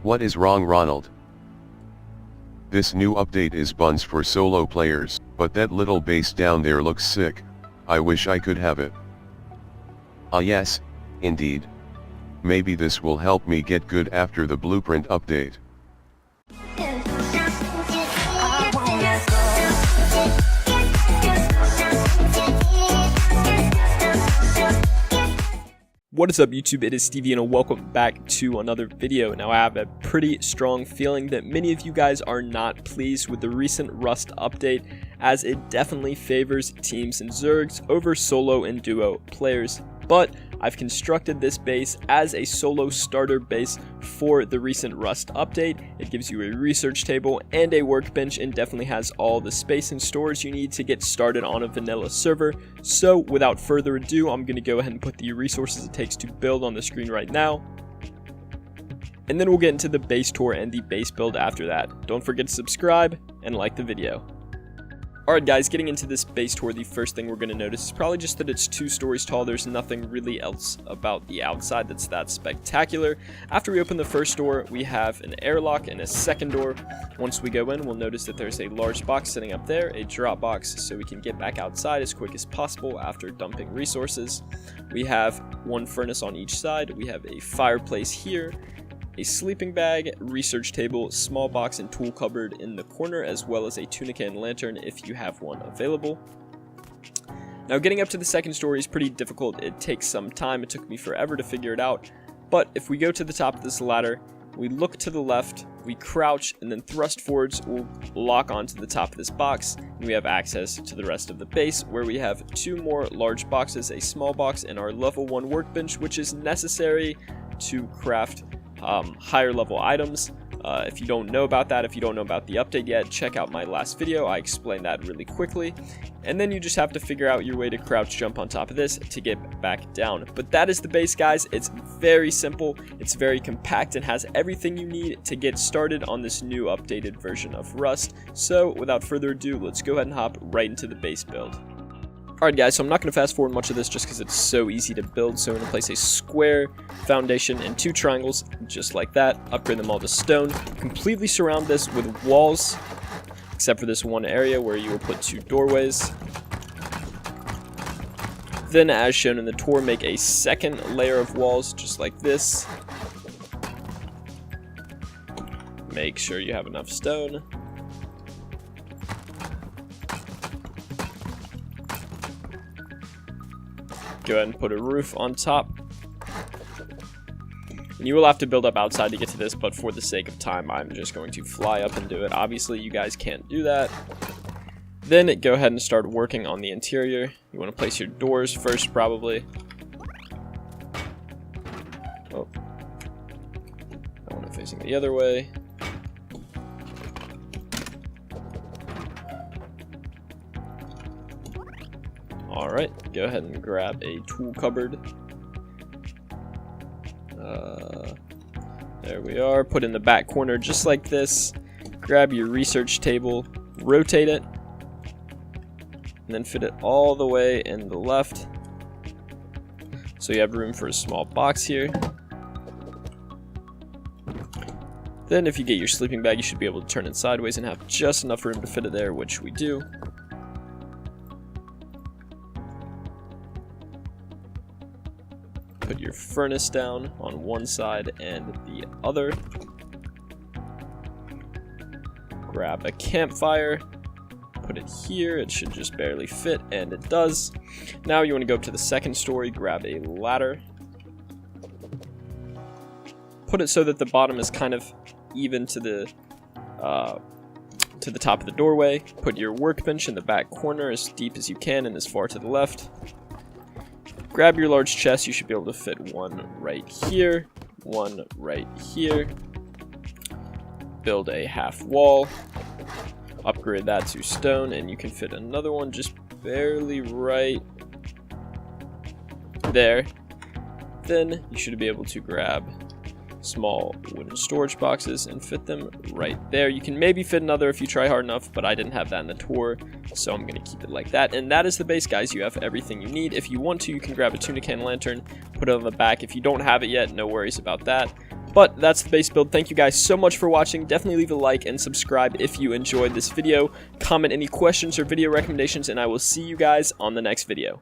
What is wrong, Ronald? This new update is buns for solo players, but that little base down there looks sick. I wish I could have it. Ah yes, indeed. Maybe this will help me get good after the blueprint update. What is up YouTube, it is Stevie and welcome back to another video. Now I have a pretty strong feeling that many of you guys are not pleased with the recent Rust update, as it definitely favors teams and Zergs over solo and duo players. But I've constructed this base as a solo starter base for the recent Rust update. It gives you a research table and a workbench and definitely has all the space and storage you need to get started on a vanilla server. So without further ado, I'm going to go ahead and put the resources it takes to build on the screen right now. And then we'll get into the base tour and the base build after that. Don't forget to subscribe and like the video. Alright guys, getting into this base tour, the first thing we're going to notice is probably just that it's 2 stories tall. There's nothing really else about the outside that's that spectacular. After we open the first door, we have an airlock and a second door. Once we go in, we'll notice that there's a large box sitting up there, a drop box, so we can get back outside as quick as possible after dumping resources. We have one furnace on each side. We have a fireplace here, a sleeping bag, research table, small box and tool cupboard in the corner, as well as a tunica and lantern if you have one available. Now getting up to the second story is pretty difficult. It takes some time. It took me forever to figure it out. But if we go to the top of this ladder, we look to the left, we crouch, and then thrust forwards, we'll lock onto the top of this box, and we have access to the rest of the base, where we have 2 more large boxes, a small box, and our level 1 workbench, which is necessary to craft higher level items. If you don't know about that, if you don't know about the update yet, check out my last video. I explained that really quickly. And then you just have to figure out your way to crouch jump on top of this to get back down. But that is the base, guys. It's very simple, it's very compact, and has everything you need to get started on this new updated version of Rust. So without further ado, let's go ahead and hop right into the base build. Alright guys, so I'm not going to fast forward much of this just because it's so easy to build. So we're going to place a square foundation and 2 triangles just like that. Upgrade them all to stone. Completely surround this with walls, except for this one area where you will put 2 doorways. Then, as shown in the tour, make a second layer of walls just like this. Make sure you have enough stone. Go ahead and put a roof on top. And you will have to build up outside to get to this, but for the sake of time, I'm just going to fly up and do it. Obviously, you guys can't do that. Then go ahead and start working on the interior. You want to place your doors first, probably. Oh. I want it facing the other way. Alright, go ahead and grab a tool cupboard. There we are. Put in the back corner just like this. Grab your research table, rotate it, and then fit it all the way in the left. So you have room for a small box here. Then if you get your sleeping bag, you should be able to turn it sideways and have just enough room to fit it there, which we do. Put your furnace down on one side and the other. Grab a campfire, put it here. It should just barely fit, and it does. Now you want to go up to the second story, grab a ladder. Put it so that the bottom is kind of even to the top of the doorway. Put your workbench in the back corner as deep as you can and as far to the left. Grab your large chest. You should be able to fit one right here, one right here. Build a half wall. Upgrade that to stone, and you can fit another one just barely right there. Then you should be able to grab small wooden storage boxes and fit them right there. You can maybe fit another if you try hard enough, but I didn't have that in the tour, so I'm going to keep it like that. And that is the base, guys. You have everything you need. If you want to, you can grab a tunica and lantern, put it on the back. If you don't have it yet, no worries about that. But that's the base build. Thank you guys so much for watching. Definitely leave a like and subscribe if you enjoyed this video. Comment any questions or video recommendations, and I will see you guys on the next video.